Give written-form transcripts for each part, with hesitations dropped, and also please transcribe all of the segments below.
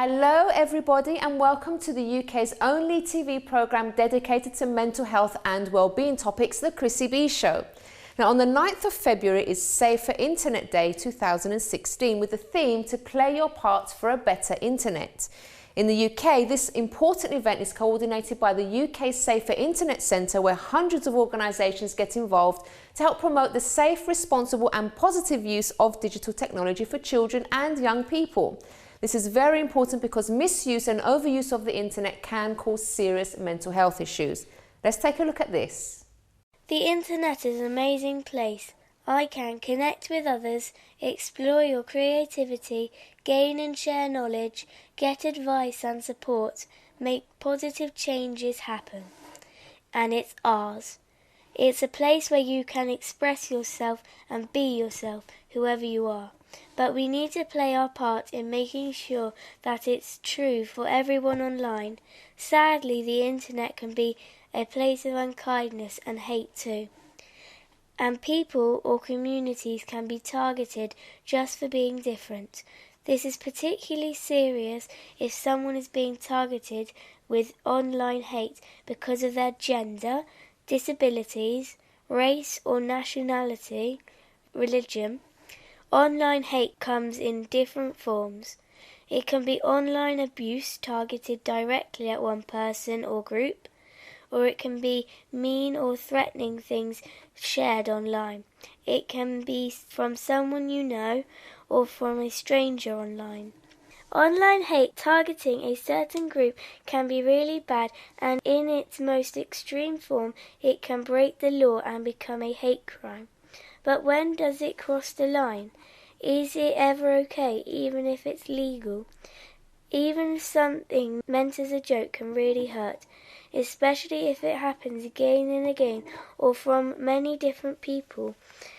Hello everybody and welcome to the UK's only TV programme dedicated to mental health and wellbeing topics, the Chrissy B Show. Now on the 9th of February is Safer Internet Day 2016 with the theme to play your part for a better internet. In the UK, this important event is coordinated by the UK Safer Internet Centre, where hundreds of organisations get involved to help promote the safe, responsible and positive use of digital technology for children and young people. This is very important because misuse and overuse of the internet can cause serious mental health issues. Let's take a look at this. The internet is an amazing place. I can connect with others, explore your creativity, gain and share knowledge, get advice and support, make positive changes happen. And it's ours. It's a place where you can express yourself and be yourself, whoever you are. But we need to play our part in making sure that it's true for everyone online. Sadly, the internet can be a place of unkindness and hate too. And people or communities can be targeted just for being different. This is particularly serious if someone is being targeted with online hate because of their gender, disabilities, race or nationality, religion. Online hate comes in different forms. It can be online abuse targeted directly at one person or group, or it can be mean or threatening things shared online. It can be from someone you know or from a stranger online. Online hate targeting a certain group can be really bad, and in its most extreme form it can break the law and become a hate crime. But when does it cross the line? Is it ever okay, even if it's legal? Even something meant as a joke can really hurt, especially if it happens again and again or from many different people,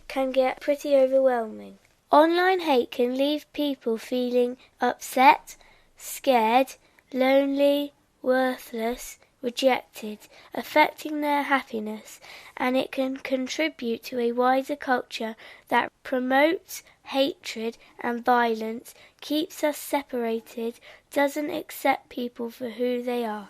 can get pretty overwhelming. Online hate can leave people feeling upset, scared, lonely, worthless, rejected, affecting their happiness, and it can contribute to a wider culture that promotes hatred and violence, keeps us separated, doesn't accept people for who they are.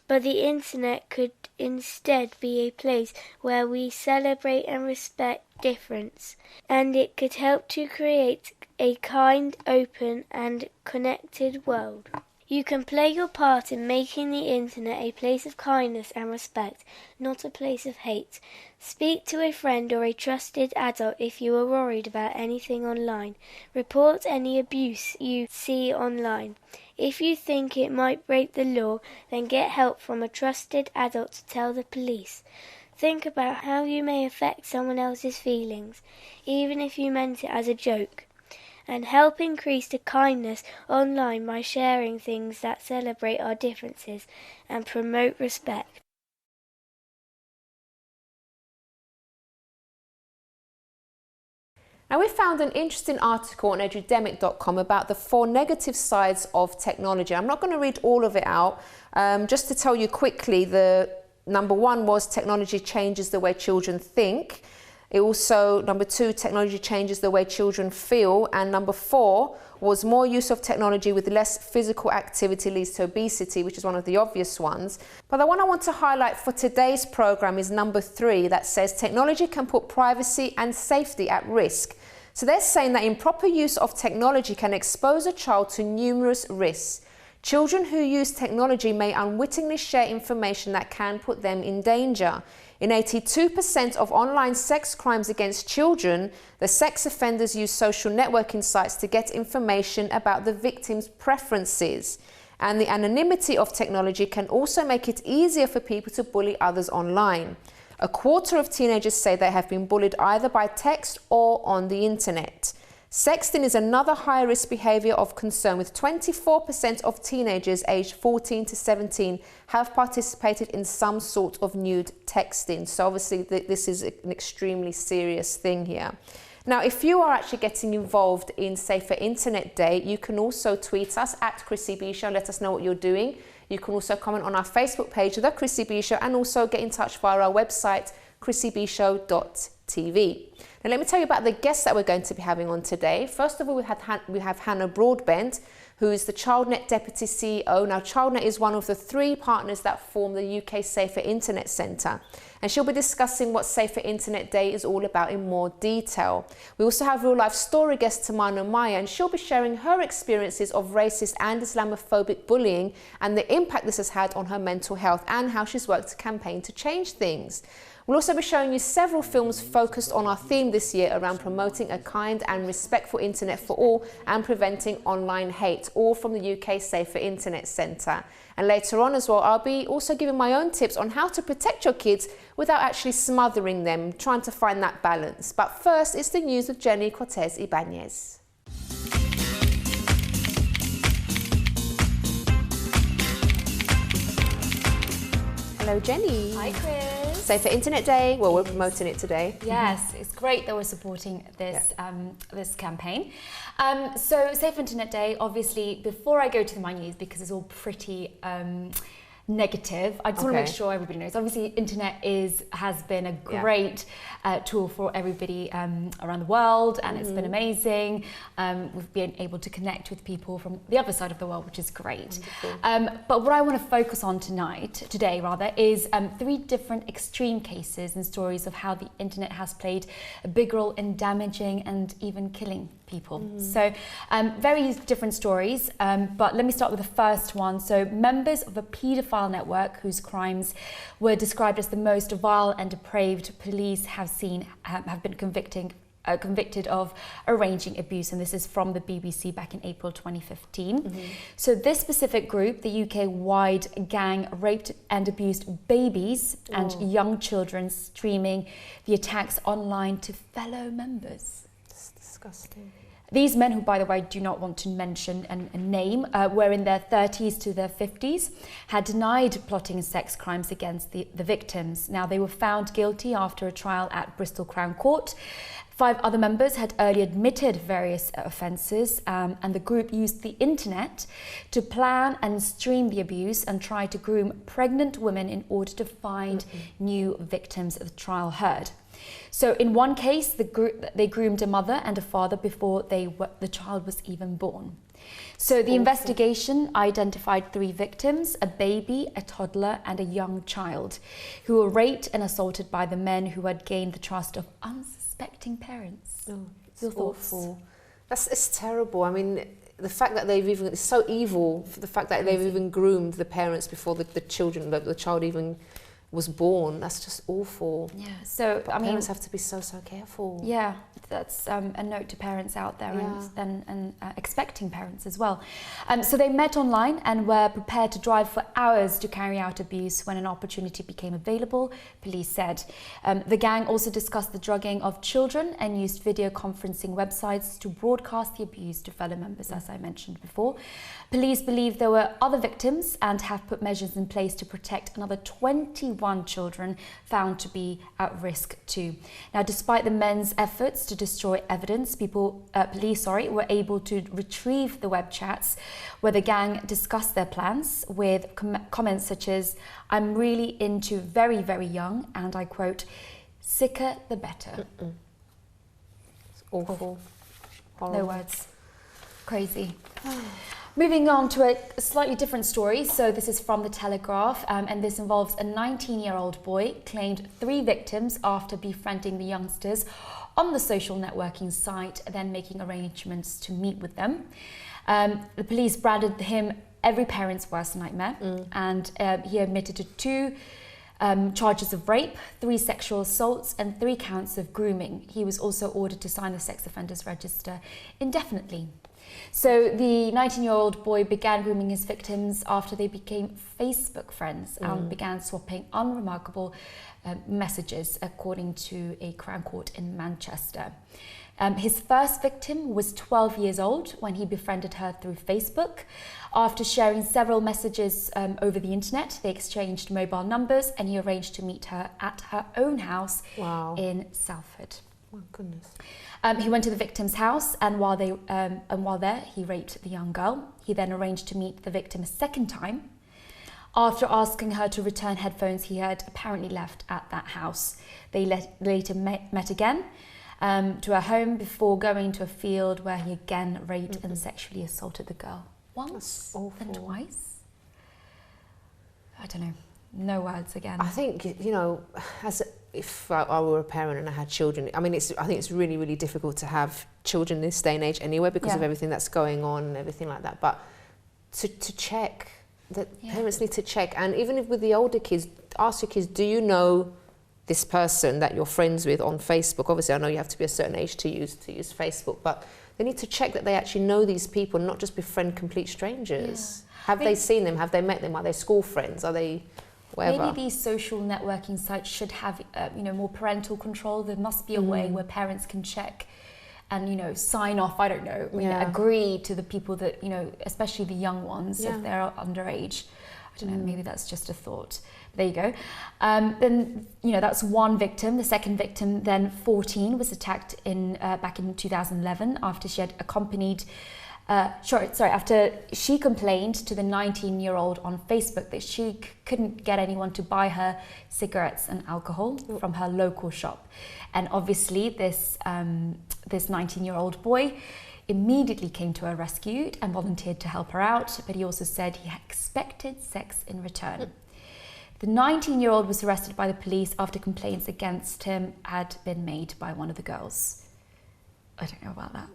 But the internet could instead be a place where we celebrate and respect difference, and it could help to create a kind, open and connected world. You can play your part in making the internet a place of kindness and respect, not a place of hate. Speak to a friend or a trusted adult if you are worried about anything online. Report any abuse you see online. If you think it might break the law, then get help from a trusted adult to tell the police. Think about how you may affect someone else's feelings, even if you meant it as a joke. And help increase the kindness online by sharing things that celebrate our differences and promote respect. Now we found an interesting article on edudemic.com about the 4 negative sides of technology. I'm not going to read all of it out, just to tell you quickly, the number 1 was technology changes the way children think. It also, number 2, technology changes the way children feel, and number 4 was more use of technology with less physical activity leads to obesity, which is one of the obvious ones. But the one I want to highlight for today's programme is number 3, that says technology can put privacy and safety at risk. So they're saying that improper use of technology can expose a child to numerous risks. Children who use technology may unwittingly share information that can put them in danger. In 82% of online sex crimes against children, the sex offenders use social networking sites to get information about the victim's preferences. And the anonymity of technology can also make it easier for people to bully others online. 1/4 of teenagers say they have been bullied either by text or on the internet. Sexting is another high-risk behaviour of concern, with 24% of teenagers aged 14 to 17 have participated in some sort of nude texting. So obviously this is an extremely serious thing here. Now, if you are actually getting involved in Safer Internet Day, you can also tweet us at Chrissy B Show, let us know what you're doing. You can also comment on our Facebook page, The Chrissy B Show, and also get in touch via our website, chrissybshow.tv. Now let me tell you about the guests that we're going to be having on today. First of all, we have Hannah Broadbent, who is the Childnet Deputy CEO. Now, Childnet is one of the 3 partners that form the UK Safer Internet Centre. And she'll be discussing what Safer Internet Day is all about in more detail. We also have real-life story guest Tamanna Miah, and she'll be sharing her experiences of racist and Islamophobic bullying and the impact this has had on her mental health and how she's worked to campaign to change things. We'll also be showing you several films focused on our theme this year around promoting a kind and respectful internet for all and preventing online hate, all from the UK Safer Internet Centre. And later on as well, I'll be also giving my own tips on how to protect your kids without actually smothering them, trying to find that balance. But first, it's the news with Jenny Cortez Ibanez. Hello, Jenny. Hi, Chris. Safer Internet Day. Well, we're promoting it today. Yes, it's great that we're supporting this this campaign. So, Safer Internet Day. Obviously, before I go to my news, because it's all pretty negative, I just want to make sure everybody knows. Obviously, internet has been a great tool for everybody around the world, and it's been amazing. We've been able to connect with people from the other side of the world, which is great. But what I want to focus on today, is 3 different extreme cases and stories of how the internet has played a big role in damaging and even killing people. So very different stories, but let me start with the first one. So members of a paedophile network whose crimes were described as the most vile and depraved police have been convicted of arranging abuse, and this is from the BBC back in April 2015. So this specific group, the UK-wide gang, raped and abused babies and young children, streaming the attacks online to fellow members. It's disgusting. These men, who, by the way, do not want to mention a name, were in their 30s to their 50s, had denied plotting sex crimes against the victims. Now, they were found guilty after a trial at Bristol Crown Court. 5 other members had earlier admitted various offences, and the group used the internet to plan and stream the abuse and try to groom pregnant women in order to find new victims, the trial heard. So in one case, they groomed a mother and a father before the child was even born. So the investigation identified 3 victims, a baby, a toddler and a young child, who were raped and assaulted by the men who had gained the trust of unsuspecting parents. It's awful. It's terrible. I mean, the fact that it's so evil, the fact that they've even groomed the parents before the child even was born. That's just awful. Yeah. So but parents have to be so careful. Yeah, that's a note to parents out there and expecting parents as well. So they met online and were prepared to drive for hours to carry out abuse when an opportunity became available, police said. The gang also discussed the drugging of children and used video conferencing websites to broadcast the abuse to fellow members, as I mentioned before. Police believe there were other victims and have put measures in place to protect another 21 children found to be at risk too. Now, despite the men's efforts to destroy evidence, police were able to retrieve the web chats where the gang discussed their plans with comments such as, "I'm really into very, very young," and I quote, "sicker the better." It's awful. Horrible. No words. Crazy. Moving on to a slightly different story. So this is from The Telegraph, and this involves a 19-year-old boy claimed 3 victims after befriending the youngsters on the social networking site, then making arrangements to meet with them. The police branded him every parent's worst nightmare, and he admitted to 2 charges of rape, 3 sexual assaults and 3 counts of grooming. He was also ordered to sign the sex offenders register indefinitely. So the 19-year-old boy began grooming his victims after they became Facebook friends and began swapping unremarkable messages, according to a Crown Court in Manchester. His first victim was 12 years old when he befriended her through Facebook. After sharing several messages over the internet, they exchanged mobile numbers and he arranged to meet her at her own house in Salford. My goodness. He went to the victim's house, and while there, he raped the young girl. He then arranged to meet the victim a second time. After asking her to return headphones he had apparently left at that house. They later met again to her home before going to a field where he again raped and sexually assaulted the girl. Once and twice. I don't know. No words again. I think, you know, if I were a parent and I had children, I mean, I think it's really, really difficult to have children this day and age anyway because of everything that's going on and everything like that. But to check, that parents need to check. And even if with the older kids, ask your kids, do you know this person that you're friends with on Facebook? Obviously, I know you have to be a certain age to use Facebook, but they need to check that they actually know these people, not just befriend complete strangers. Yeah. Have they seen them? Have they met them? Are they school friends? Are they whatever? Maybe these social networking sites should have, you know, more parental control. There must be a way where parents can check and, you know, sign off, I don't know, agree to the people that, you know, especially the young ones, if they're underage. I don't know, maybe that's just a thought. There you go. Then, you know, that's one victim. The second victim, then 14, was attacked back in 2011 after she had accompanied, after she complained to the 19-year-old on Facebook that she couldn't get anyone to buy her cigarettes and alcohol from her local shop. And obviously this 19-year-old boy immediately came to her rescue and volunteered to help her out, but he also said he expected sex in return. The 19-year-old was arrested by the police after complaints against him had been made by one of the girls. I don't know about that.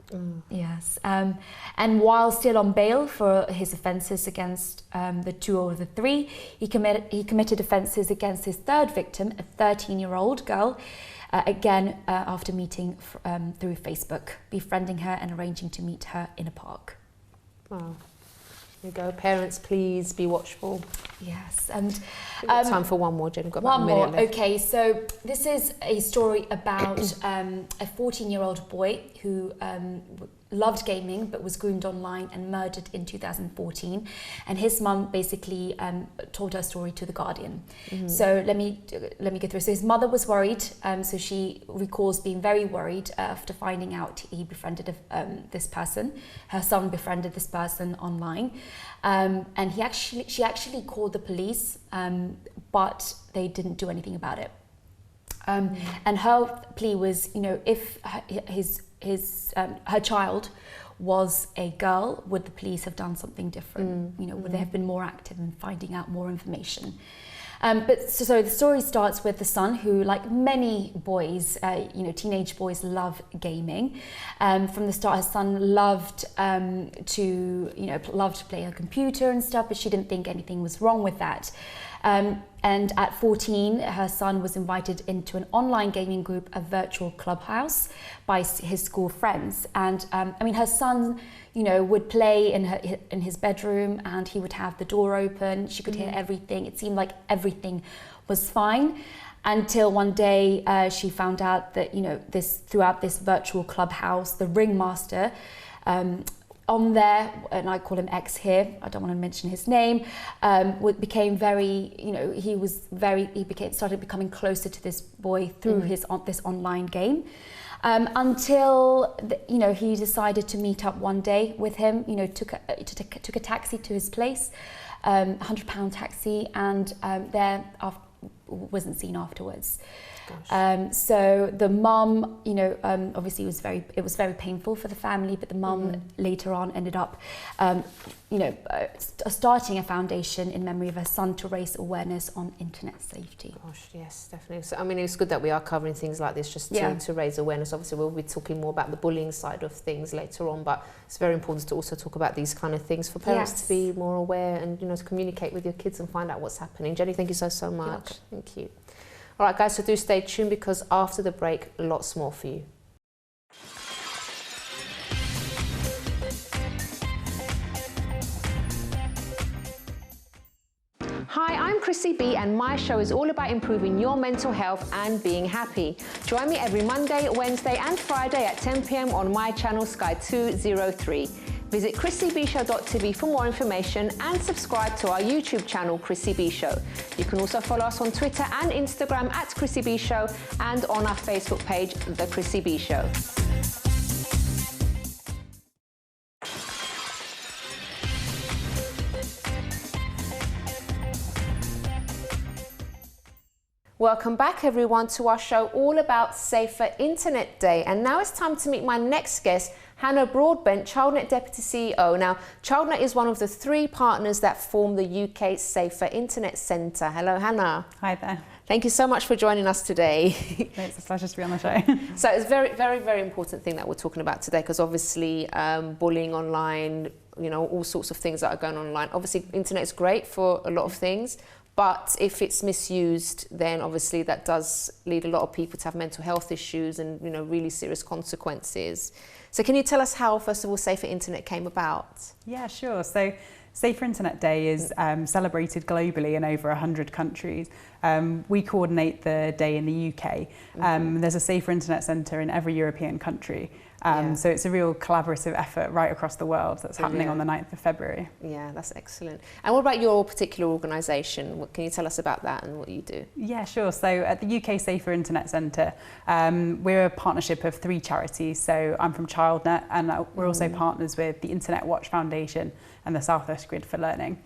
Yes. And while still on bail for his offences against the two of the three, he committed offences against his third victim, a 13-year-old girl, again after meeting through Facebook, befriending her and arranging to meet her in a park. Wow. There you go. Parents, please be watchful. Yes. And time for one more, Jen. We've got about one a minute more. left. Okay, so this is a story about a 14-year-old boy who loved gaming but was groomed online and murdered in 2014, and his mum basically told her story to The Guardian. So let me go through. So his mother was worried, so she recalls being very worried after finding out he befriended this person. Her son befriended this person online, and she actually called the police, but they didn't do anything about it. And her plea was, you know, if her child was a girl, would the police have done something different? You know, would they have been more active in finding out more information? But so the story starts with the son, who, like many boys, you know, teenage boys, love gaming. From the start, her son loved to play on a computer and stuff, but she didn't think anything was wrong with that. And at 14, her son was invited into an online gaming group, a virtual clubhouse, by his school friends. And I mean, her son, you know, would play in his bedroom, and he would have the door open. She could hear everything. It seemed like everything was fine, until one day she found out that, you know, throughout this virtual clubhouse, the ringmaster on there, and I call him X here, I don't want to mention his name, became very, you know, started becoming closer to this boy through this online game, until you know, he decided to meet up one day with him. You know, took a taxi to his place, £100 taxi, and wasn't seen afterwards. So the mum, you know, obviously it was very painful for the family, but the mum later on ended up, you know, starting a foundation in memory of her son to raise awareness on internet safety. Gosh, yes, definitely. So, I mean, it's good that we are covering things like this just to raise awareness. Obviously, we'll be talking more about the bullying side of things later on, but it's very important to also talk about these kind of things for parents to be more aware and, you know, to communicate with your kids and find out what's happening. Jenny, thank you so much. Thank you. All right, guys, so do stay tuned, because after the break, lots more for you. Hi, I'm Chrissy B, and my show is all about improving your mental health and being happy. Join me every Monday, Wednesday and Friday at 10 p.m. on my channel Sky 203. Visit chrissybshow.tv for more information and subscribe to our YouTube channel, Chrissy B Show. You can also follow us on Twitter and Instagram at Chrissy B Show, and on our Facebook page, The Chrissy B Show. Welcome back everyone to our show all about Safer Internet Day. And now it's time to meet my next guest, Hannah Broadbent, Childnet Deputy CEO. Now, Childnet is one of the 3 partners that form the UK Safer Internet Centre. Hello, Hannah. Hi there. Thank you so much for joining us today. It's a pleasure to be on the show. So it's a very, very, very important thing that we're talking about today, because obviously bullying online, you know, all sorts of things that are going on online. Obviously, internet is great for a lot of things, but if it's misused, then obviously that does lead a lot of people to have mental health issues and, you know, really serious consequences. So can you tell us how, first of all, Safer Internet came about? Yeah, sure. So Safer Internet Day is celebrated globally in over 100 countries. We coordinate the day in the UK. There's a Safer Internet Centre in every European country. So it's a real collaborative effort right across the world that's happening on the 9th of February. Yeah, that's excellent. And what about your particular organisation? What can you tell us about that and what you do? Yeah, sure. So at the UK Safer Internet Centre, we're a partnership of 3 charities. So I'm from Childnet, and we're also partners with the Internet Watch Foundation and the South West Grid for Learning.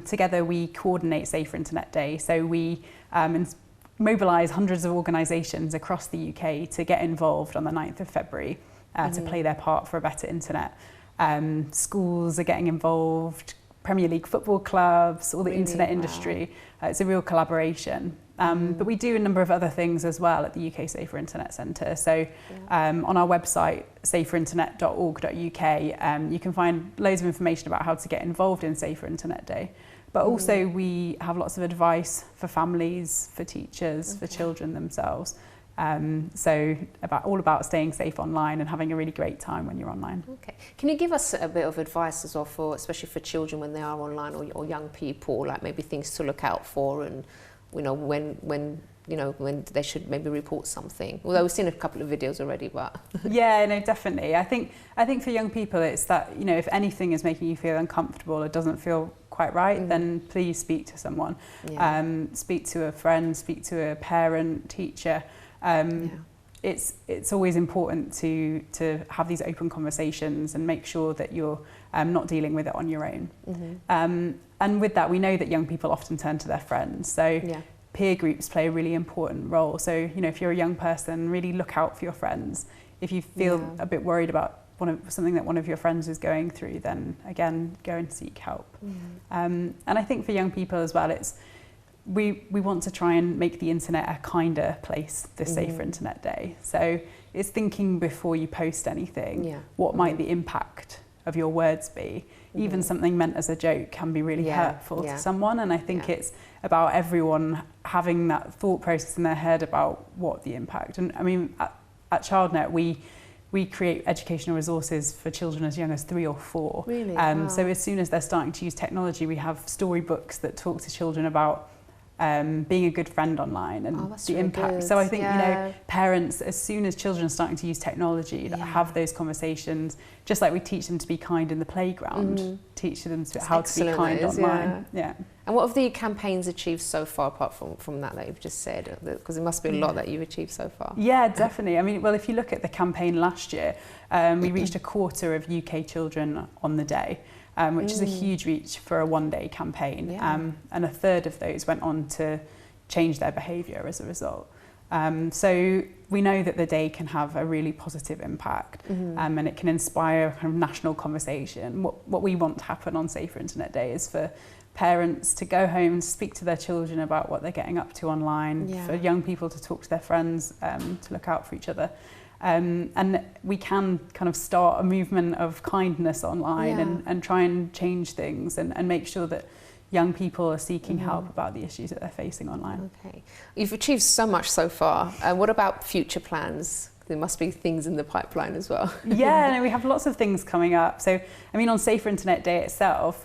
Together we coordinate Safer Internet Day. So we mobilise hundreds of organisations across the UK to get involved on the 9th of February to play their part for a better internet. Schools are getting involved, Premier League football clubs, all the internet industry. It's a real collaboration. But we do a number of other things as well at the UK Safer Internet Centre. So on our website, saferinternet.org.uk, you can find loads of information about how to get involved in Safer Internet Day. But also we have lots of advice for families, for teachers, for children themselves. So all about staying safe online and having a really great time when you're online. Okay. Can you give us a bit of advice as well, for especially for children when they are online, or young people, like maybe things to look out for, and you know when they should maybe report something? Although we've seen a couple of videos already, but yeah, no, definitely. I think for young people, it's that, you know, if anything is making you feel uncomfortable, it doesn't feel quite right, then please speak to someone. Speak to a friend, speak to a parent, teacher. It's always important to have these open conversations and make sure that you're not dealing with it on your own. And with that, we know that young people often turn to their friends. So peer groups play a really important role. So, you know, if you're a young person, really look out for your friends. If you feel a bit worried about something that one of your friends is going through, then again, go and seek help. And I think for young people as well, we want to try and make the internet a kinder place this Safer Internet Day. So it's thinking before you post anything, what might the impact of your words be? Even something meant as a joke can be really hurtful to someone, and I think it's about everyone having that thought process in their head about what the impact. And I mean, at Childnet, we create educational resources for children as young as 3 or 4. Really? So as soon as they're starting to use technology, we have storybooks that talk to children about being a good friend online and the really impact. Good. So I think, you know, parents, as soon as children are starting to use technology, have those conversations, just like we teach them to be kind in the playground, teach them how to be kind online. And what have the campaigns achieved so far, apart from that you've just said? Because it must be a lot that you've achieved so far. Yeah, definitely. I mean, well, if you look at the campaign last year, we reached a quarter of UK children on the day. Which is a huge reach for a one-day campaign. And a third of those went on to change their behaviour as a result. So we know that the day can have a really positive impact, and it can inspire kind of national conversation. What we want to happen on Safer Internet Day is for parents to go home and speak to their children about what they're getting up to online, for young people to talk to their friends, to look out for each other. And we can kind of start a movement of kindness online and try and change things and make sure that young people are seeking help about the issues that they're facing online. Okay. You've achieved so much so far. What about future plans? There must be things in the pipeline as well. Yeah, no, we have lots of things coming up. So, I mean, on Safer Internet Day itself,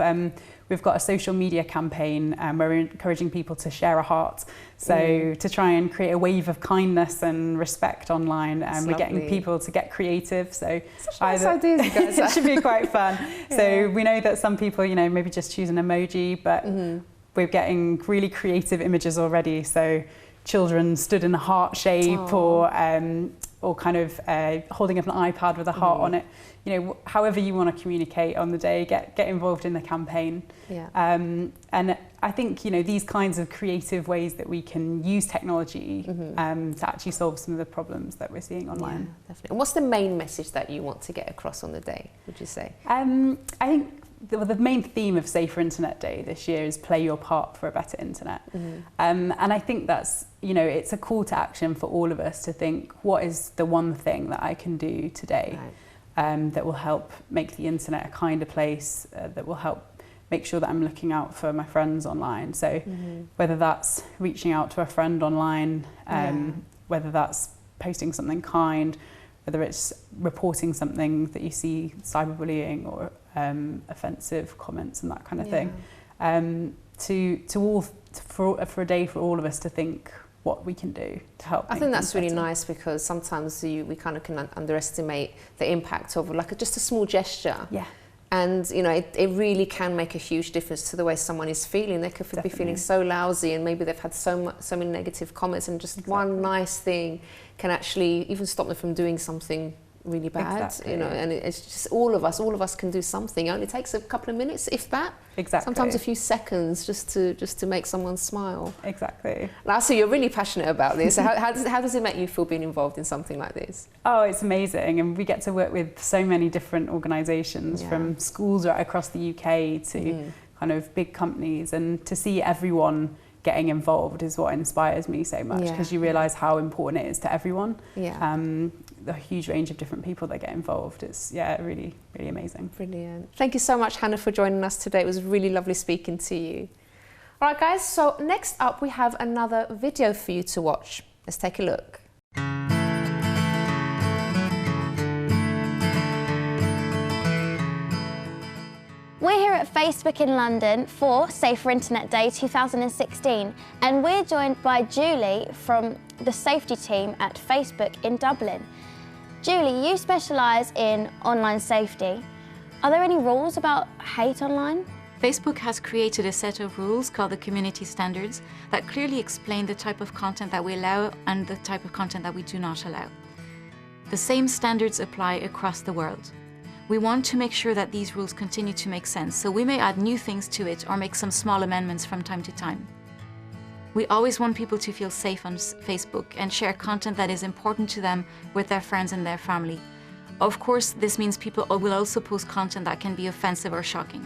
we've got a social media campaign where we're encouraging people to share a heart. So to try and create a wave of kindness and respect online. We're getting people to get creative. So such nice ideas, you guys. It should be quite fun. So we know that some people, you know, maybe just choose an emoji, but we're getting really creative images already. So children stood in a heart shape, or or kind of holding up an iPad with a heart on it. You know, however you want to communicate on the day, get involved in the campaign. Yeah. And I think, you know, these kinds of creative ways that we can use technology to actually solve some of the problems that we're seeing online. Yeah, definitely. And what's the main message that you want to get across on the day, would you say? I think the main theme of Safer Internet Day this year is play your part for a better internet. And I think that's, you know, it's a call to action for all of us to think, what is the one thing that I can do today that will help make the internet a kinder place, that will help make sure that I'm looking out for my friends online. So whether that's reaching out to a friend online, whether that's posting something kind, whether it's reporting something that you see cyberbullying or offensive comments and that kind of thing, for a day for all of us to think what we can do to help. I think that's really nice, because sometimes we kind of can underestimate the impact of like just a small gesture. Yeah. And you know, it really can make a huge difference to the way someone is feeling. They could be feeling so lousy, and maybe they've had so many negative comments, and just one nice thing can actually even stop them from doing something really bad. You know, and it's just all of us can do something. It only takes a couple of minutes, if that. Sometimes a few seconds just to make someone smile. Now, so you're really passionate about this. So how does it make you feel being involved in something like this? Oh, it's amazing, and we get to work with so many different organisations, from schools right across the UK to kind of big companies, and to see everyone getting involved is what inspires me so much, because you realise how important it is to everyone. The huge range of different people that get involved. It's really, really amazing. Brilliant. Thank you so much, Hannah, for joining us today. It was really lovely speaking to you. All right, guys, so next up we have another video for you to watch. Let's take a look. We're here at Facebook in London for Safer Internet Day 2016, and we're joined by Julie from the safety team at Facebook in Dublin. Julie, you specialise in online safety. Are there any rules about hate online? Facebook has created a set of rules called the Community Standards that clearly explain the type of content that we allow and the type of content that we do not allow. The same standards apply across the world. We want to make sure that these rules continue to make sense, so we may add new things to it or make some small amendments from time to time. We always want people to feel safe on Facebook and share content that is important to them with their friends and their family. Of course, this means people will also post content that can be offensive or shocking.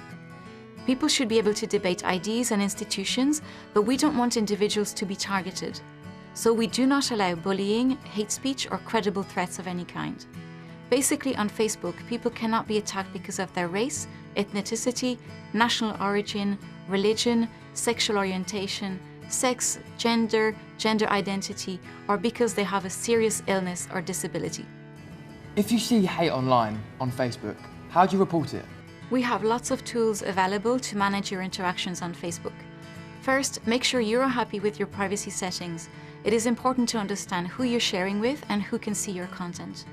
People should be able to debate ideas and institutions, but we don't want individuals to be targeted. So we do not allow bullying, hate speech, or credible threats of any kind. Basically, on Facebook, people cannot be attacked because of their race, ethnicity, national origin, religion, sexual orientation, sex, gender identity, or because they have a serious illness or disability. If you see hate online on Facebook, how do you report it? We have lots of tools available to manage your interactions on Facebook. First, make sure you're happy with your privacy settings. It is important to understand who you're sharing with and who can see your content.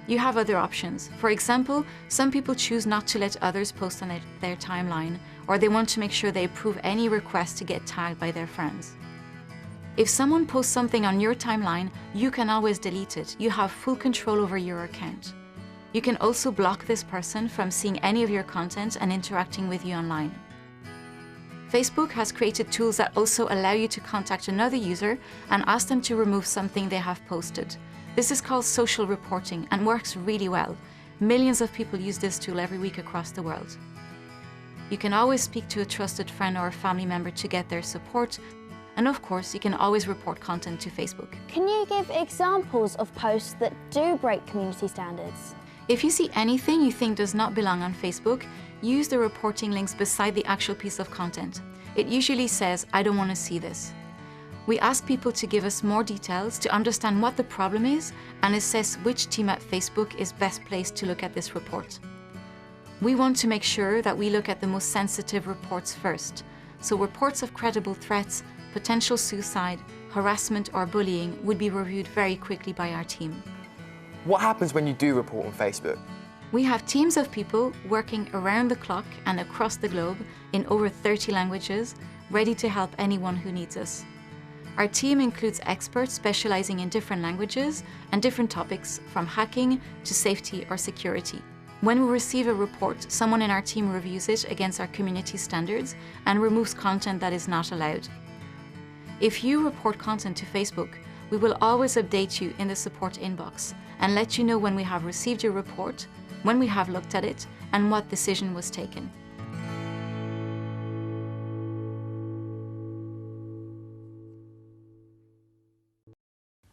You have other options. For example, some people choose not to let others post on their timeline, or they want to make sure they approve any request to get tagged by their friends. If someone posts something on your timeline, you can always delete it. You have full control over your account. You can also block this person from seeing any of your content and interacting with you online. Facebook has created tools that also allow you to contact another user and ask them to remove something they have posted. This is called social reporting and works really well. Millions of people use this tool every week across the world. You can always speak to a trusted friend or a family member to get their support. And of course, you can always report content to Facebook. Can you give examples of posts that do break community standards? If you see anything you think does not belong on Facebook, use the reporting links beside the actual piece of content. It usually says, "I don't want to see this." We ask people to give us more details to understand what the problem is and assess which team at Facebook is best placed to look at this report. We want to make sure that we look at the most sensitive reports first, so reports of credible threats, potential suicide, harassment or bullying would be reviewed very quickly by our team. What happens when you do report on Facebook? We have teams of people working around the clock and across the globe in over 30 languages, ready to help anyone who needs us. Our team includes experts specializing in different languages and different topics, from hacking to safety or security. When we receive a report, someone in our team reviews it against our community standards and removes content that is not allowed. If you report content to Facebook, we will always update you in the support inbox and let you know when we have received your report, when we have looked at it, and what decision was taken.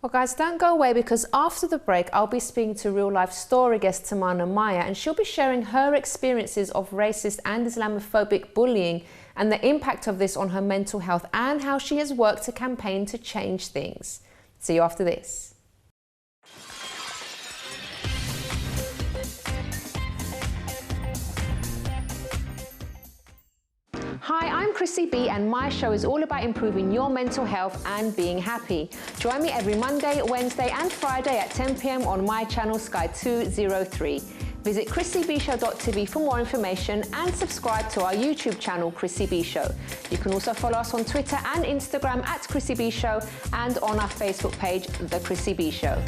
Well guys, don't go away, because after the break I'll be speaking to real life story guest Tamanna Miah, and she'll be sharing her experiences of racist and Islamophobic bullying and the impact of this on her mental health and how she has worked to campaign to change things. See you after this. Hi, I'm Chrissy B, and my show is all about improving your mental health and being happy. Join me every Monday, Wednesday and Friday at 10 p.m. on my channel Sky 203. Visit chrissybshow.tv for more information and subscribe to our YouTube channel Chrissy B Show. You can also follow us on Twitter and Instagram at Chrissy B Show and on our Facebook page, The Chrissy B Show.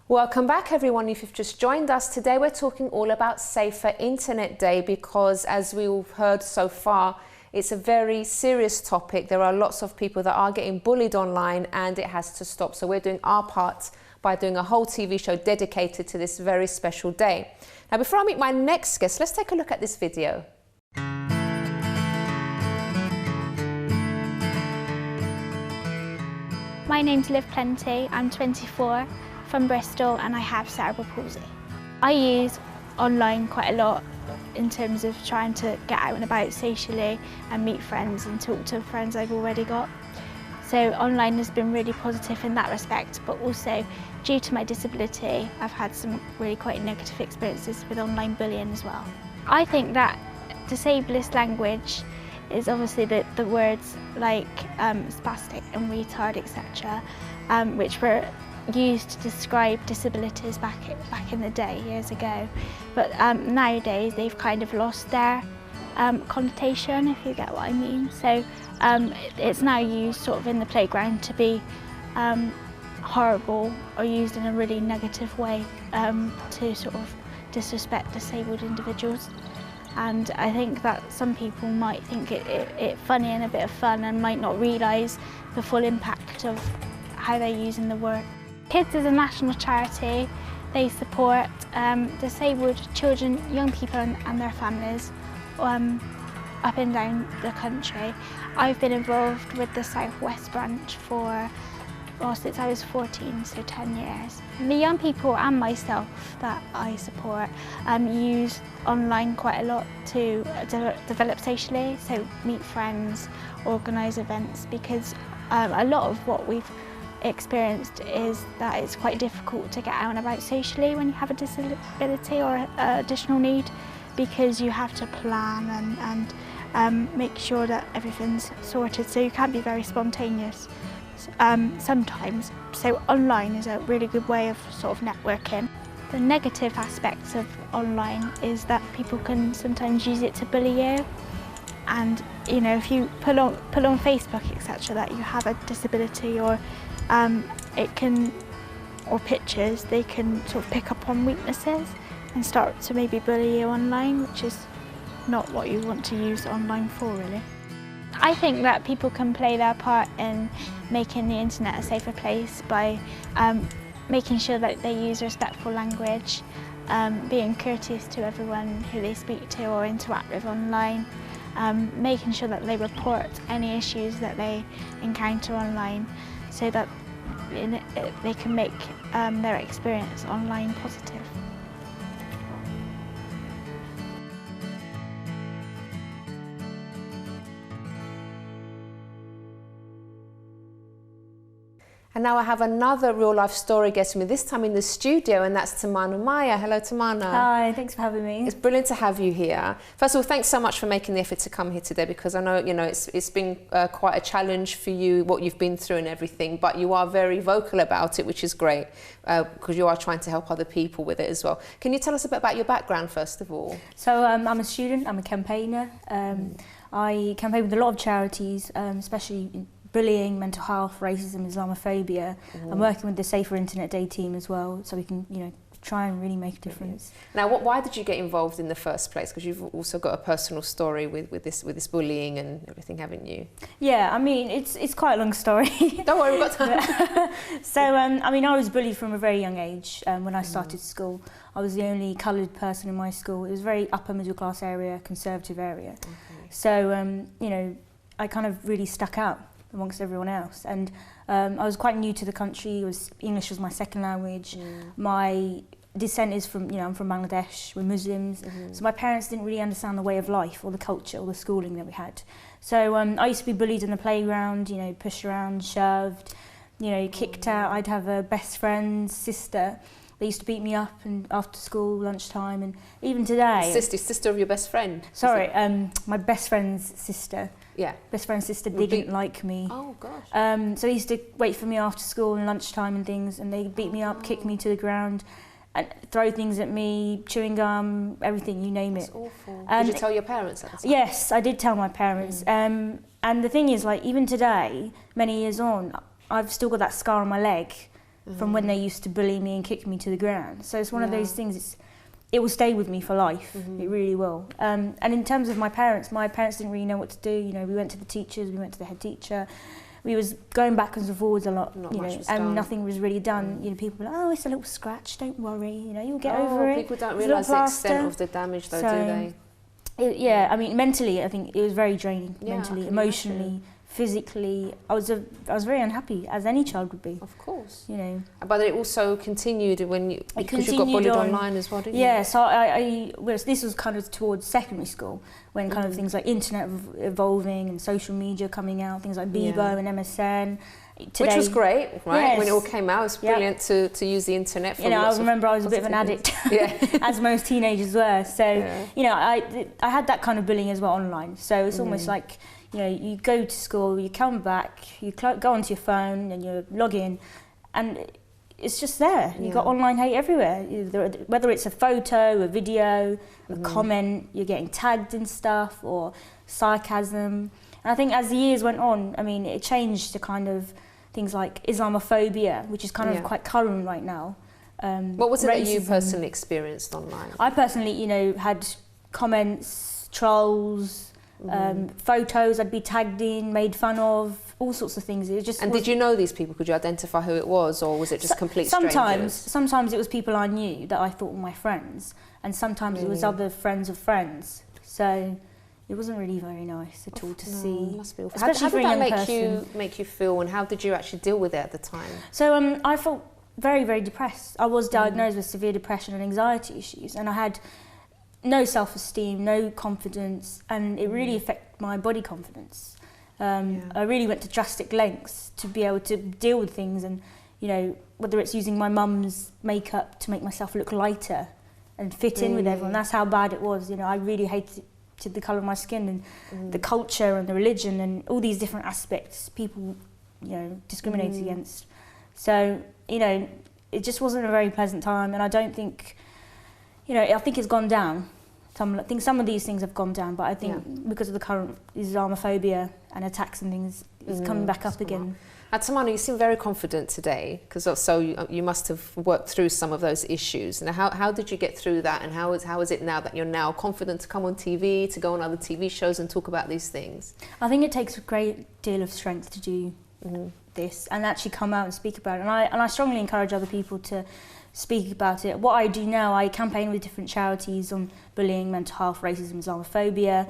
Welcome back everyone. If you've just joined us, today we're talking all about Safer Internet Day, because as we've heard so far, it's a very serious topic. There are lots of people that are getting bullied online and it has to stop. So we're doing our part by doing a whole TV show dedicated to this very special day. Now, before I meet my next guest, let's take a look at this video. My name's Liv Plenty, I'm 24, from Bristol, and I have cerebral palsy. I use online quite a lot in terms of trying to get out and about socially and meet friends and talk to friends I've already got. So online has been really positive in that respect, but also due to my disability, I've had some really quite negative experiences with online bullying as well. I think that disableist language is obviously the words like spastic and retard, etc., which were used to describe disabilities back in the day, years ago. But nowadays they've kind of lost their connotation, if you get what I mean. So it's now used sort of in the playground to be horrible or used in a really negative way to sort of disrespect disabled individuals. And I think that some people might think it funny and a bit of fun and might not realise the full impact of how they're using the word. Kids is a national charity. They support disabled children, young people and their families up and down the country. I've been involved with the South West branch since I was 14, so 10 years. The young people and myself that I support use online quite a lot to develop socially, so meet friends, organise events, because a lot of what we've experienced is that it's quite difficult to get out and about socially when you have a disability or an additional need, because you have to plan and make sure that everything's sorted, so you can't be very spontaneous sometimes. So online is a really good way of sort of networking. The negative aspects of online is that people can sometimes use it to bully you, and you know, if you put on Facebook, etc., that you have a disability or or pictures, they can sort of pick up on weaknesses and start to maybe bully you online, which is not what you want to use online for, really. I think that people can play their part in making the internet a safer place by making sure that they use respectful language, being courteous to everyone who they speak to or interact with online, making sure that they report any issues that they encounter online, so that they can make their experience online positive. And now I have another real life story guest with me, this time in the studio, and that's Tamanna Miah. Hello, Tamanna. Hi, thanks for having me. It's brilliant to have you here. First of all, thanks so much for making the effort to come here today, because I know, you know, it's been quite a challenge for you, what you've been through and everything, but you are very vocal about it, which is great, because you are trying to help other people with it as well. Can you tell us a bit about your background, first of all? So I'm a student, I'm a campaigner. I campaign with a lot of charities, especially in bullying, mental health, racism, Islamophobia. I'm working with the Safer Internet Day team as well, so we can, you know, try and really make a difference. Now, why did you get involved in the first place? Because you've also got a personal story with this bullying and everything, haven't you? Yeah, I mean, it's quite a long story. Don't worry, we've got time. So, I mean, I was bullied from a very young age. When I started school, I was the only coloured person in my school. It was a very upper middle class area, conservative area. So, you know, I kind of really stuck out amongst everyone else, and I was quite new to the country. English was my second language. My descent is from, you know, I'm from Bangladesh, we're Muslims, so my parents didn't really understand the way of life or the culture or the schooling that we had. So I used to be bullied in the playground, you know, pushed around, shoved, you know, kicked out. I'd have a best friend's sister. They used to beat me up and after school, lunchtime, and even today. Sister of your best friend? Sorry, my best friend's sister. Yeah. Best friend's sister didn't like me. Oh gosh. So they used to wait for me after school and lunchtime and things, and they beat me up, kick me to the ground, and throw things at me, chewing gum, everything, you name it. That's awful. Did you tell your parents at the time? Yes, I did tell my parents. And the thing is, like, even today, many years on, I've still got that scar on my leg from when they used to bully me and kick me to the ground. So it's one of those things, it will stay with me for life. It really will. And in terms of my parents didn't really know what to do. You know, we went to the teachers, we went to the head teacher. We was going backwards and forwards a lot, you know, and nothing was really done. You know, people were like, oh, it's a little scratch, don't worry, you know, you'll get over it. People don't realise the extent of the damage though, do they? Yeah, I mean, mentally, I think it was very draining, mentally, emotionally, physically. I was very unhappy, as any child would be. Of course. You know. But it also continued because you got bullied online as well, didn't you? Yeah, so this was kind of towards secondary school, when kind of things like internet evolving and social media coming out, things like Bebo and MSN. Today, which was great, right? Yes. When it all came out, it was brilliant to use the internet for, you know, I remember I was a bit of an addict, as most teenagers were. So, you know, I had that kind of bullying as well online. So it's almost like, you know, you go to school, you come back, you go onto your phone and you log in, and it's just there. You've got online hate everywhere. Whether it's a photo, a video, a comment, you're getting tagged in stuff, or sarcasm. And I think as the years went on, I mean, it changed to kind of things like Islamophobia, which is kind of quite current right now. What was it that you personally experienced online? I personally, you know, had comments, trolls, photos I'd be tagged in, made fun of, all sorts of things. It just did you know these people? Could you identify who it was, or was it just complete strangers? Sometimes it was people I knew that I thought were my friends, and sometimes it was other friends of friends. So it wasn't really very nice at all to see. Must be awful. Especially how for did a young that person. make you feel, and how did you actually deal with it at the time? So I felt very, very depressed. I was diagnosed with severe depression and anxiety issues, and I had no self-esteem, no confidence, and it really affected my body confidence. I really went to drastic lengths to be able to deal with things, and, you know, whether it's using my mum's makeup to make myself look lighter and fit in with everyone. That's how bad it was. You know, I really hated the colour of my skin and the culture and the religion and all these different aspects people, you know, discriminate against. So, you know, it just wasn't a very pleasant time, and I don't think, you know, I think it's gone down. I think some of these things have gone down, but I think because of the current Islamophobia and attacks and things, it's coming back up again. Tamanna, you seem very confident today, because also you must have worked through some of those issues. Now, how did you get through that, and how is it now that you're now confident to come on TV, to go on other TV shows and talk about these things? I think it takes a great deal of strength to do this and actually come out and speak about it. And I strongly encourage other people to speak about it. What I do now, I campaign with different charities on bullying, mental health, racism, Islamophobia.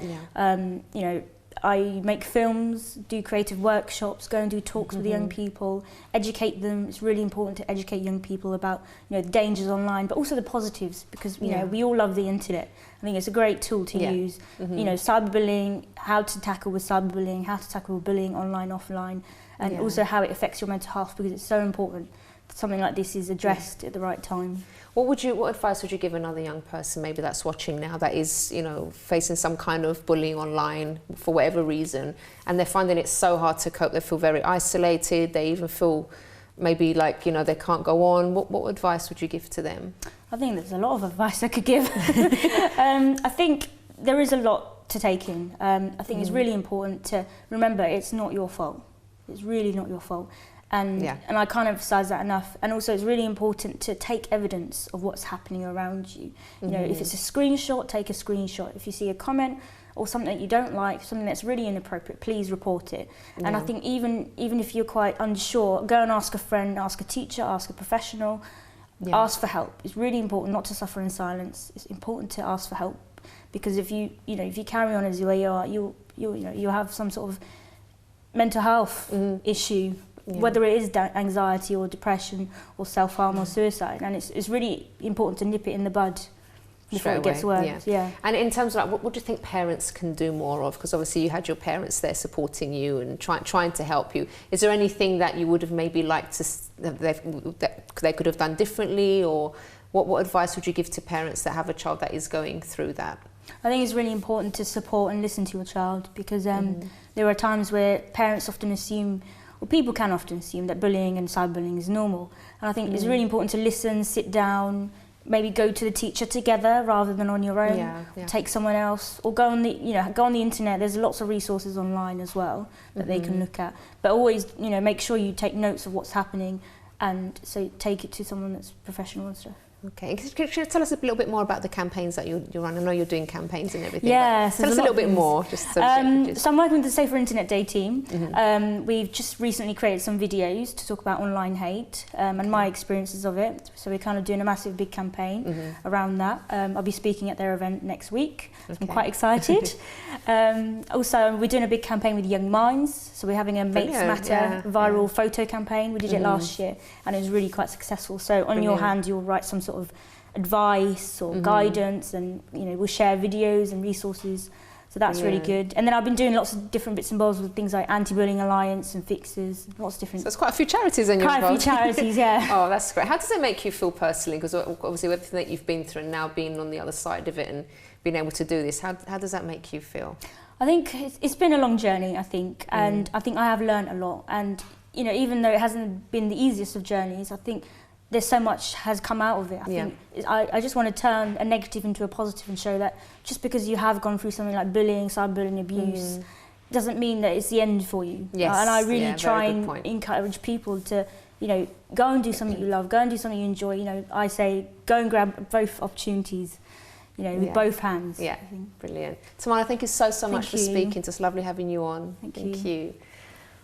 You know, I make films, do creative workshops, go and do talks with young people, educate them. It's really important to educate young people about, you know, the dangers online, but also the positives, because you know, we all love the internet. I think it's a great tool to use. You know, cyberbullying, how to tackle with cyberbullying, how to tackle bullying online, offline, and also how it affects your mental health, because it's so important that something like this is addressed at the right time. What advice would you give another young person maybe that's watching now that is, you know, facing some kind of bullying online for whatever reason, and they're finding it so hard to cope? They feel very isolated. They even feel maybe like, you know, they can't go on. What advice would you give to them? I think there's a lot of advice I could give. I think there is a lot to take in. I think it's really important to remember it's not your fault. It's really not your fault. And I can't emphasise that enough. And also it's really important to take evidence of what's happening around you. You know, if it's a screenshot, take a screenshot. If you see a comment or something that you don't like, something that's really inappropriate, please report it. And I think even if you're quite unsure, go and ask a friend, ask a teacher, ask a professional, ask for help. It's really important not to suffer in silence. It's important to ask for help, because if you carry on as the way you are, you'll have some sort of mental health issue. Whether it is anxiety or depression or self-harm or suicide, and it's really important to nip it in the bud before it gets worse. And in terms of like, what do you think parents can do more of? Because obviously you had your parents there supporting you and trying to help you. Is there anything that you would have maybe liked to that they could have done differently, or what advice would you give to parents that have a child that is going through that? I think it's really important to support and listen to your child, because there are times where parents often assume, well, people can often assume that bullying and cyberbullying is normal. And I think it's really important to listen, sit down, maybe go to the teacher together rather than on your own. Take someone else, or go on the internet. There's lots of resources online as well that they can look at. But always, you know, make sure you take notes of what's happening, and so take it to someone that's professional and stuff. Okay, can you tell us a little bit more about the campaigns that you run? I know you're doing campaigns and everything. Yeah, tell us a little bit more. Just so I'm working with the Safer Internet Day team. We've just recently created some videos to talk about online hate and my experiences of it. So we're kind of doing a massive big campaign around that. I'll be speaking at their event next week. So I'm quite excited. Also, we're doing a big campaign with Young Minds. So we're having a Mates Matter viral photo campaign. We did it last year, and it was really quite successful. So on your hand, you'll write some sort of advice or guidance, and you know, we'll share videos and resources, so that's really good. And then I've been doing lots of different bits and bobs with things like Anti-Bullying Alliance and Fixes, lots of different. So there's quite a few charities in your Quite a few charities, yeah. Oh, that's great. How does it make you feel personally? Because obviously everything that you've been through and now being on the other side of it and being able to do this, how does that make you feel? I think it's been a long journey, I think, and I think I have learned a lot. And you know, even though it hasn't been the easiest of journeys, I think there's so much has come out of it. I think I just want to turn a negative into a positive and show that just because you have gone through something like bullying, cyberbullying, abuse, doesn't mean that it's the end for you. Yes. And I really try and encourage people to, you know, go and do something you love, go and do something you enjoy. You know, I say go and grab both opportunities, you know, with both hands. Yeah, brilliant. Tamanna, thank you so much for speaking. It's lovely having you on. Thank you.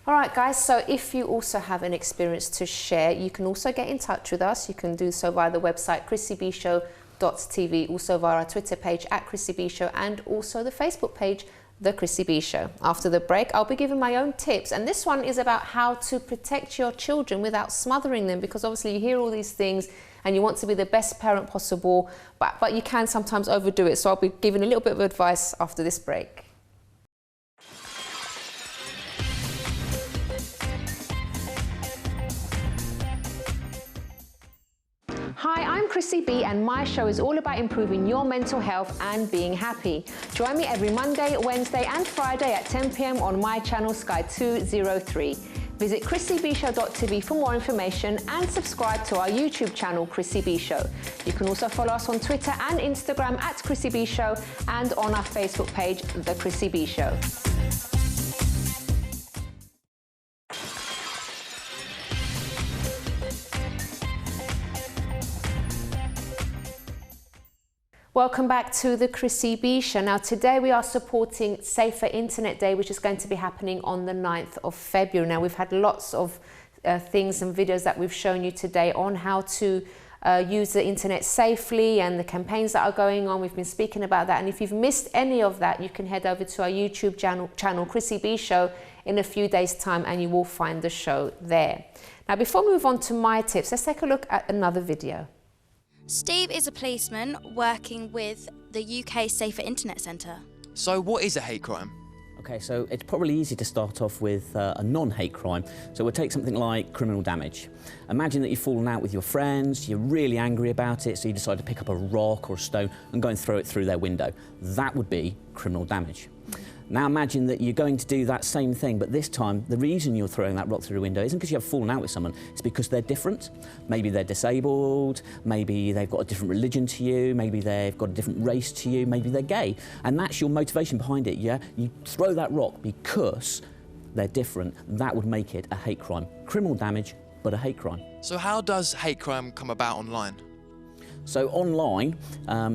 All right, guys, so if you also have an experience to share, you can also get in touch with us. You can do so via the website chrissybshow.tv, also via our Twitter page @ChrissyBShow, and also the Facebook page, The Chrissy B Show. After the break, I'll be giving my own tips, and this one is about how to protect your children without smothering them, because obviously you hear all these things and you want to be the best parent possible, but you can sometimes overdo it. So I'll be giving a little bit of advice after this break. Hi, I'm Chrissy B, and my show is all about improving your mental health and being happy. Join me every Monday, Wednesday and Friday at 10 p.m. on my channel Sky 203. Visit chrissybshow.tv for more information and subscribe to our YouTube channel Chrissy B Show. You can also follow us on Twitter and Instagram @Chrissy B Show, and on our Facebook page, The Chrissy B Show. Welcome back to the Chrissy B Show. Now today we are supporting Safer Internet Day, which is going to be happening on the 9th of February. Now we've had lots of things and videos that we've shown you today on how to use the internet safely and the campaigns that are going on. We've been speaking about that. And if you've missed any of that, you can head over to our YouTube channel Chrissy B Show in a few days' time, and you will find the show there. Now, before we move on to my tips, let's take a look at another video. Steve is a policeman working with the UK Safer Internet Centre. So what is a hate crime? Okay, so it's probably easy to start off with a non-hate crime. So we'll take something like criminal damage. Imagine that you've fallen out with your friends, you're really angry about it, so you decide to pick up a rock or a stone and go and throw it through their window. That would be criminal damage. Now imagine that you're going to do that same thing, but this time the reason you're throwing that rock through a window isn't because you have fallen out with someone, it's because they're different. Maybe they're disabled, maybe they've got a different religion to you, maybe they've got a different race to you, maybe they're gay. And that's your motivation behind it, yeah? You throw that rock because they're different. That would make it a hate crime. Criminal damage, but a hate crime. So how does hate crime come about online? So online,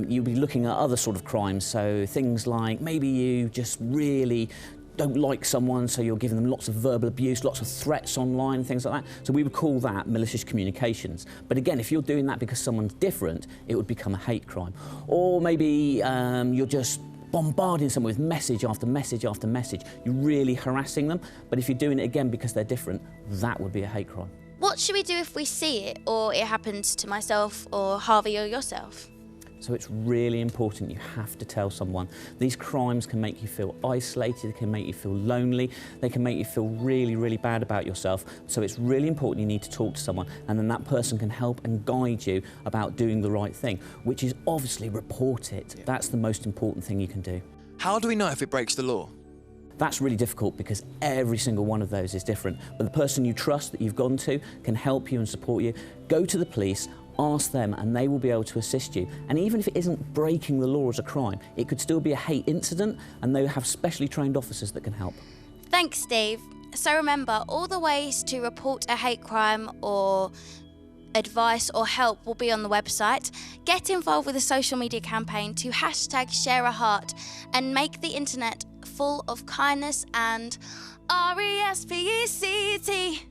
you'll be looking at other sort of crimes, so things like maybe you just really don't like someone, so you're giving them lots of verbal abuse, lots of threats online, things like that. So we would call that malicious communications. But again, if you're doing that because someone's different, it would become a hate crime. Or maybe you're just bombarding someone with message after message after message. You're really harassing them, but if you're doing it again because they're different, that would be a hate crime. What should we do if we see it, or it happens to myself or Harvey or yourself? So it's really important, you have to tell someone. These crimes can make you feel isolated, they can make you feel lonely, they can make you feel really, really bad about yourself. So it's really important you need to talk to someone, and then that person can help and guide you about doing the right thing, which is obviously report it. That's the most important thing you can do. How do we know if it breaks the law? That's really difficult because every single one of those is different. But the person you trust that you've gone to can help you and support you. Go to the police, ask them, and they will be able to assist you. And even if it isn't breaking the law as a crime, it could still be a hate incident, and they have specially trained officers that can help. Thanks, Steve. So remember, all the ways to report a hate crime or advice or help will be on the website. Get involved with the social media campaign to #ShareAHeart and make the internet full of kindness and RESPECT.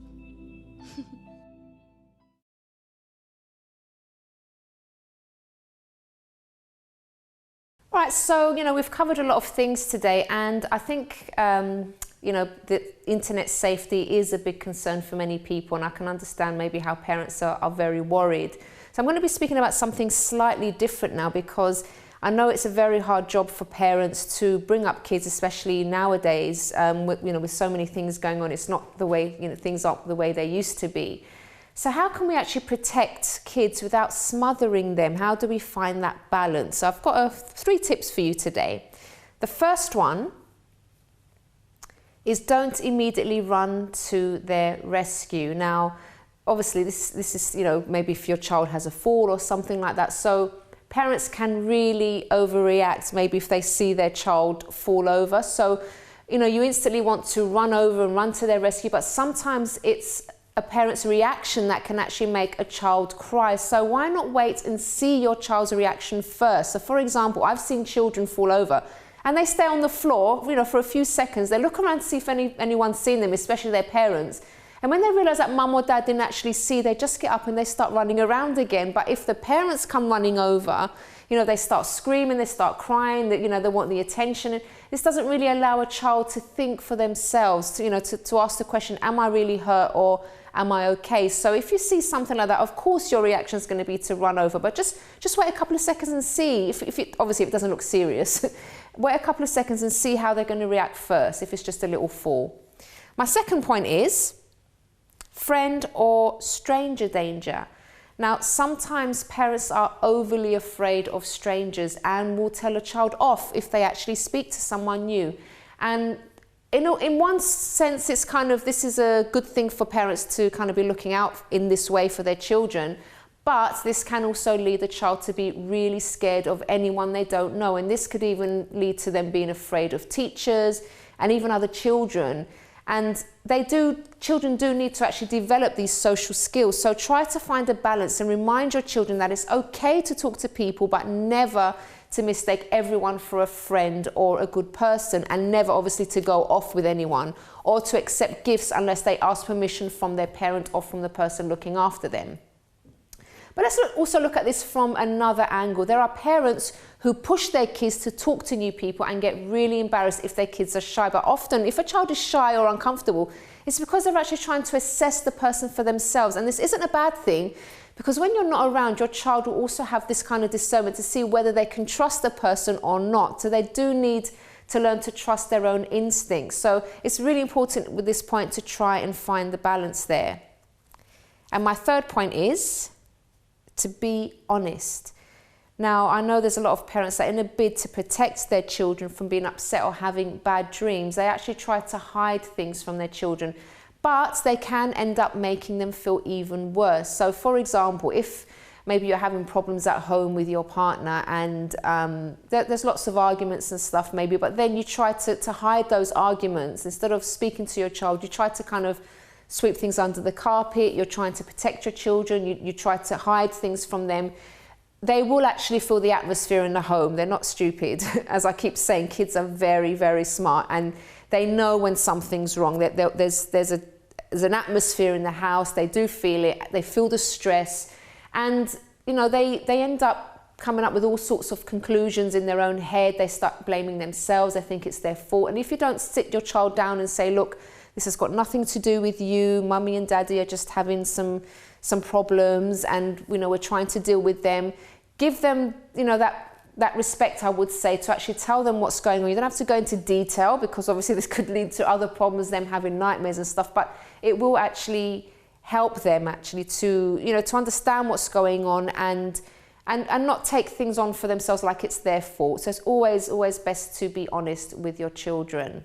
All right, so, we've covered a lot of things today, and I think, the internet safety is a big concern for many people, and I can understand maybe how parents are very worried. So I'm going to be speaking about something slightly different now, because I know it's a very hard job for parents to bring up kids, especially nowadays, with so many things going on. It's not the way, things aren't the way they used to be. So how can we actually protect kids without smothering them? How do we find that balance? So I've got 3 tips for you today. The first one is don't immediately run to their rescue. Now, obviously this is, maybe if your child has a fall or something like that. So parents can really overreact maybe if they see their child fall over. So, you instantly want to run over and run to their rescue, but sometimes it's a parent's reaction that can actually make a child cry. So why not wait and see your child's reaction first? So for example, I've seen children fall over and they stay on the floor, for a few seconds. They look around to see if anyone's seen them, especially their parents. And when they realise that mum or dad didn't actually see, they just get up and they start running around again. But if the parents come running over, they start screaming, they start crying, they want the attention. And this doesn't really allow a child to think for themselves, to ask the question, am I really hurt or am I okay? So if you see something like that, of course your reaction is going to be to run over, but just wait a couple of seconds and see. Obviously, if it doesn't look serious, wait a couple of seconds and see how they're going to react first, if it's just a little fall. My second point is friend or stranger danger. Now, sometimes parents are overly afraid of strangers and will tell a child off if they actually speak to someone new. And in one sense, it's this is a good thing for parents to be looking out in this way for their children. But this can also lead the child to be really scared of anyone they don't know. And this could even lead to them being afraid of teachers and even other children. And children do need to actually develop these social skills. So try to find a balance and remind your children that it's okay to talk to people, but never to mistake everyone for a friend or a good person, and never obviously to go off with anyone or to accept gifts unless they ask permission from their parent or from the person looking after them. But let's also look at this from another angle. There are parents who push their kids to talk to new people and get really embarrassed if their kids are shy. But often, if a child is shy or uncomfortable, it's because they're actually trying to assess the person for themselves. And this isn't a bad thing, because when you're not around, your child will also have this kind of discernment to see whether they can trust the person or not. So they do need to learn to trust their own instincts. So it's really important with this point to try and find the balance there. And my third point is to be honest. Now, I know there's a lot of parents that in a bid to protect their children from being upset or having bad dreams, they actually try to hide things from their children, but they can end up making them feel even worse. So for example, if maybe you're having problems at home with your partner and there's lots of arguments and stuff maybe, but then you try to hide those arguments. Instead of speaking to your child, you try to kind of sweep things under the carpet, you're trying to protect your children, you try to hide things from them. They will actually feel the atmosphere in the home. They're not stupid. As I keep saying, kids are very, very smart, and they know when something's wrong. There's an atmosphere in the house. They do feel it. They feel the stress, and you know they end up coming up with all sorts of conclusions in their own head. They start blaming themselves. They think it's their fault. And if you don't sit your child down and say, look, this has got nothing to do with you. Mummy and daddy are just having some problems, and you know we're trying to deal with them. Give them, you know, that respect, I would say, to actually tell them what's going on. You don't have to go into detail, because obviously this could lead to other problems, them having nightmares and stuff, but it will actually help them actually to, you know, to understand what's going on and not take things on for themselves like it's their fault. So it's always best to be honest with your children.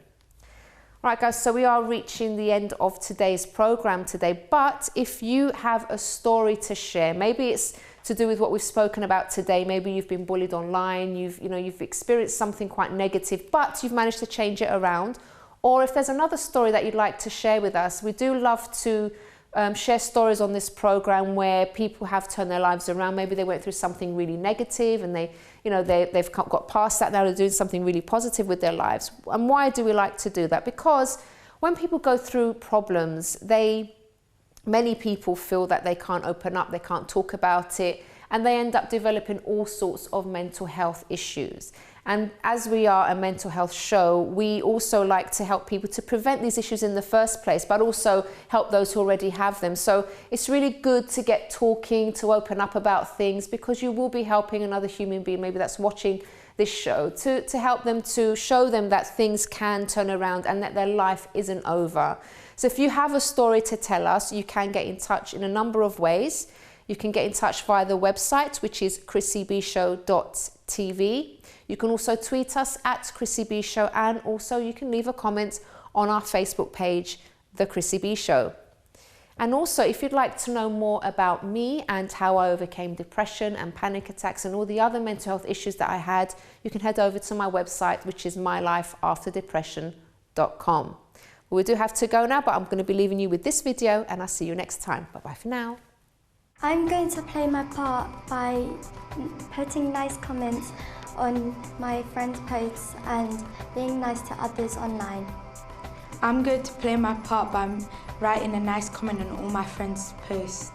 Right guys, so we are reaching the end of today's program today, but if you have a story to share, maybe it's to do with what we've spoken about today, maybe you've been bullied online, you've experienced something quite negative, but you've managed to change it around, or if there's another story that you'd like to share with us, we do love to share stories on this program where people have turned their lives around. Maybe they went through something really negative and they've got past that, now they're doing something really positive with their lives. And why do we like to do that? Because when people go through problems, many people feel that they can't open up, they can't talk about it, and they end up developing all sorts of mental health issues. And as we are a mental health show, we also like to help people to prevent these issues in the first place, but also help those who already have them. So it's really good to get talking, to open up about things, because you will be helping another human being, maybe that's watching this show, to help them, to show them that things can turn around and that their life isn't over. So if you have a story to tell us, you can get in touch in a number of ways. You can get in touch via the website, which is chrissybshow.tv. You can also tweet us at Chrissy B Show, and also you can leave a comment on our Facebook page, The Chrissy B Show. And also, if you'd like to know more about me and how I overcame depression and panic attacks and all the other mental health issues that I had, you can head over to my website, which is mylifeafterdepression.com. We do have to go now, but I'm going to be leaving you with this video, and I'll see you next time. Bye-bye for now. I'm going to play my part by putting nice comments on my friends' posts and being nice to others online. I'm going to play my part by writing a nice comment on all my friends' posts.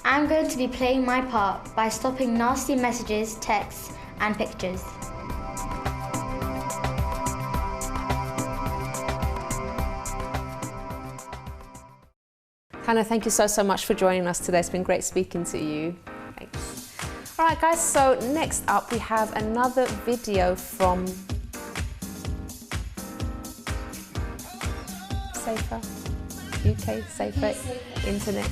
I'm going to be playing my part by stopping nasty messages, texts and pictures. Hannah, thank you so much for joining us today. It's been great speaking to you. Thanks. All right, guys, so next up we have another video from Safer UK, Safer Internet.